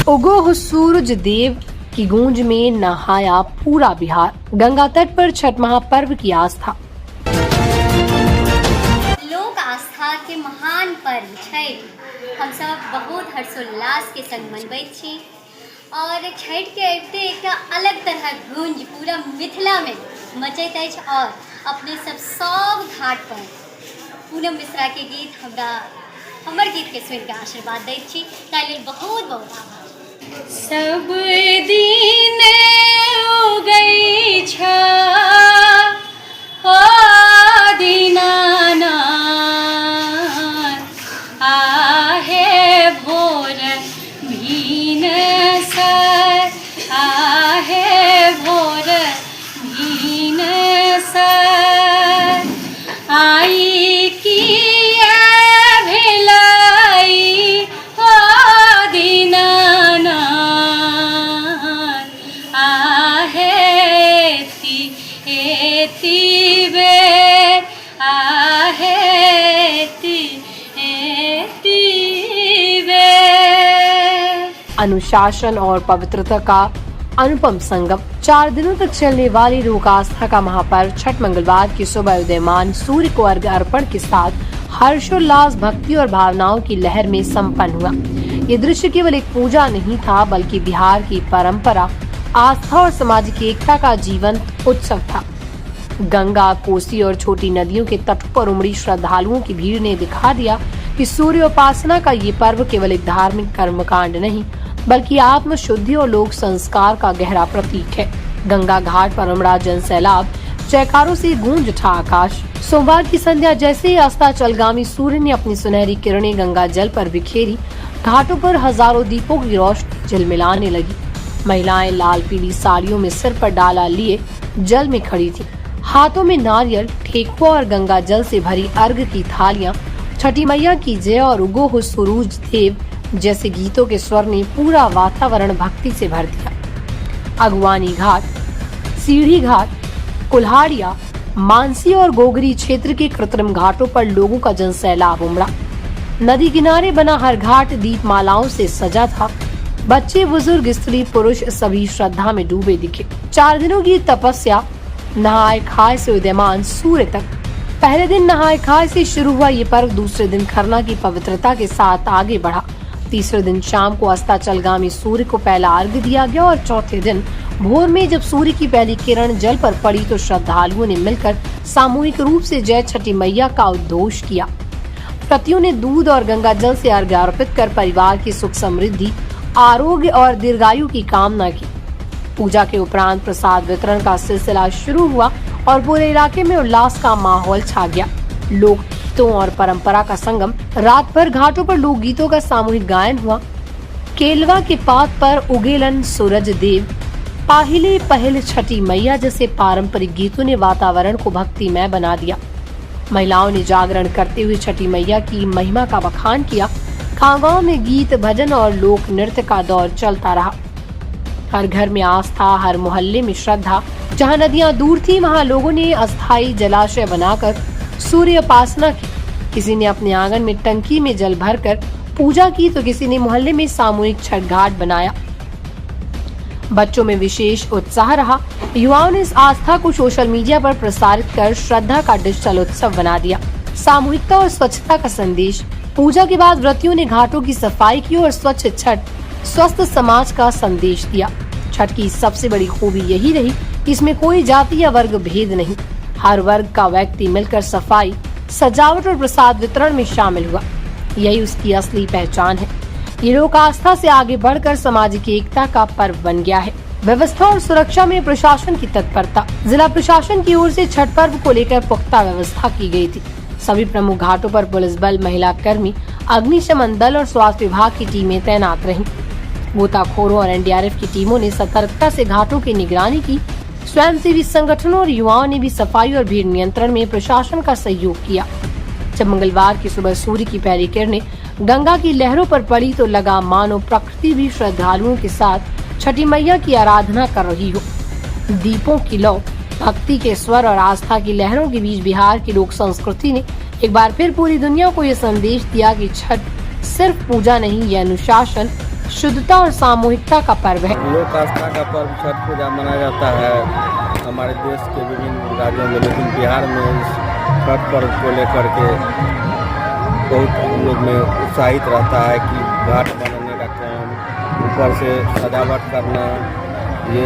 उगो हो सूरज देव की गूंज में नहाया पूरा बिहार। गंगा तट पर छठ महापर्व की आस्था। लोक आस्था के महान पर्व छठ हम सब बहुत हर्षोल्लास के संग मनबैत छी और छठ के अबिते एक अलग तरह गूंज पूरा मिथिला में मचैत अछि और अपने सब घाट पर पूनम मिश्रा के गीत हमर गीत के सुनि के आशीर्वाद दैत छी। ताहि लेल बहुत बहुत आभार। सब दिन उगै छ दीनानाथ आहे भोर भिनसर आहे भोर भिनसर आई किया भेलै हो दीनानाथ अनुशासन और पवित्रता का अनुपम संगम। 4 दिनों तक चलने वाली लोक आस्था का महापर्व छठ मंगलवार की सुबह उदयमान सूर्य को अर्घ्य अर्पण के साथ हर्षोल्लास, भक्ति और भावनाओं की लहर में संपन्न हुआ। ये दृश्य केवल एक पूजा नहीं था बल्कि बिहार की परंपरा, आस्था और सामाजिक एकता का जीवंत उत्सव था। गंगा, कोसी और छोटी नदियों के तटों पर उमड़ी श्रद्धालुओं की भीड़ ने दिखा दिया कि सूर्य उपासना का ये पर्व केवल एक धार्मिक कर्मकांड नहीं बल्कि आत्म शुद्धि और लोक संस्कार का गहरा प्रतीक है। गंगा घाट पर उमड़ा जन सैलाब, जयकारों से गूंज उठा आकाश। सोमवार की संध्या जैसे ही अस्ताचलगामी सूर्य ने अपनी सुनहरी किरणें गंगा जल पर बिखेरी, घाटों पर हजारों दीपों की रोशनी झिलमिलाने लगी। महिलाएं लाल पीली साड़ियों में सिर पर डाला लिए जल में खड़ी थी, हाथों में नारियल, ठेकुआ और गंगा जल से भरी अर्घ की थालियां। छठी मैया की जय और उगो हो सूरज देव जैसे गीतों के स्वर ने पूरा वातावरण भक्ति से भर दिया। अगवानी घाट, सीढ़ी घाट, कुल्हाड़िया, मानसी और गोगरी क्षेत्र के कृत्रिम घाटों पर लोगों का जनसैलाब उमड़ा। नदी किनारे बना हर घाट दीपमालाओं से सजा था। बच्चे, बुजुर्ग, स्त्री, पुरुष सभी श्रद्धा में डूबे दिखे। 4 दिनों की तपस्या, नहाय खाए से उदयमान सूर्य तक। पहले दिन नहाय खाए से शुरू हुआ ये पर्व दूसरे दिन खरना की पवित्रता के साथ आगे बढ़ा। तीसरे दिन शाम को अस्ताचलगामी सूर्य को पहला अर्घ्य दिया गया और चौथे दिन भोर में जब सूर्य की पहली किरण जल पर पड़ी तो श्रद्धालुओं ने मिलकर सामूहिक रूप से जय छठी मैया का उद्घोष किया। व्रतियों ने दूध और गंगा जल से अर्घ्य अर्पित कर परिवार की सुख समृद्धि, आरोग्य और दीर्घायु की कामना की। पूजा के उपरांत प्रसाद वितरण का सिलसिला शुरू हुआ और पूरे इलाके में उल्लास का माहौल छा गया। लोक गीतों और परंपरा का संगम। रात भर घाटों पर लोक गीतों का सामूहिक गायन हुआ। केलवा के पात पर उगेलन सूरज देव, पाहिले पहल छठी मैया जैसे पारंपरिक गीतों ने वातावरण को भक्तिमय बना दिया। महिलाओं ने जागरण करते हुए छठी मैया की महिमा का बखान किया। गाँव में गीत, भजन और लोक नृत्य का दौर चलता रहा। हर घर में आस्था, हर मोहल्ले में श्रद्धा। जहाँ नदियाँ दूर थी वहाँ लोगों ने अस्थायी जलाशय बनाकर सूर्य उपासना की। किसी ने अपने आंगन में टंकी में जल भरकर पूजा की तो किसी ने मोहल्ले में सामूहिक छठ घाट बनाया। बच्चों में विशेष उत्साह रहा। युवाओं ने इस आस्था को सोशल मीडिया पर प्रसारित कर श्रद्धा का डिजिटल उत्सव बना दिया। सामूहिकता और स्वच्छता का संदेश। पूजा के बाद व्रतियों ने घाटों की सफाई की और स्वच्छ छठ, स्वस्थ समाज का संदेश दिया। छठ की सबसे बड़ी खूबी यही रही कि इसमें कोई जाति या वर्ग भेद नहीं। हर वर्ग का व्यक्ति मिलकर सफाई, सजावट और प्रसाद वितरण में शामिल हुआ। यही उसकी असली पहचान है। ये लोक आस्था से आगे बढ़कर सामाजिक एकता का पर्व बन गया है। व्यवस्था और सुरक्षा में प्रशासन की तत्परता। जिला प्रशासन की ओर से छठ पर्व को लेकर पुख्ता व्यवस्था की गई थी। सभी प्रमुख घाटों पर पुलिस बल, महिला कर्मी, अग्निशमन दल और स्वास्थ्य विभाग की टीमें तैनात रहीं। गोताखोरों और एनडीआरएफ की टीमों ने सतर्कता से घाटों की निगरानी की। स्वयंसेवी संगठनों और युवाओं ने भी सफाई और भीड़ नियंत्रण में प्रशासन का सहयोग किया। जब मंगलवार की सुबह सूर्य की पहली किरणें गंगा की लहरों पर पड़ी तो लगा मानो प्रकृति भी श्रद्धालुओं के साथ छठी मैया की आराधना कर रही हो। दीपों की लौ, भक्ति के स्वर और आस्था की लहरों के बीच बिहार की लोक संस्कृति ने एक बार फिर पूरी दुनिया को ये संदेश दिया कि छठ सिर्फ पूजा नहीं, यह अनुशासन, शुद्धता और सामूहिकता का पर्व है। लोक आस्था का पर्व छठ पूजा मनाया जाता है हमारे देश के विभिन्न राज्यों में, लेकिन बिहार में इस छठ पर्व को लेकर के बहुत हम लोग में उत्साहित रहता है कि घाट बनाने का काम, ऊपर से सजावट करना, ये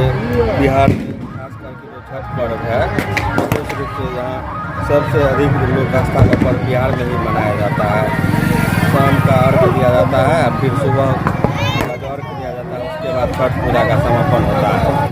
बिहार में खास करके जो छठ पर्व है विशेष रूप से यहाँ सबसे अधिक लोक आस्था का पर्व बिहार में ही मनाया जाता है। शाम का अर्घ दिया जाता है, फिर सुबह का अर्घ दिया जाता है, उसके बाद छठ पूजा का समापन होता है।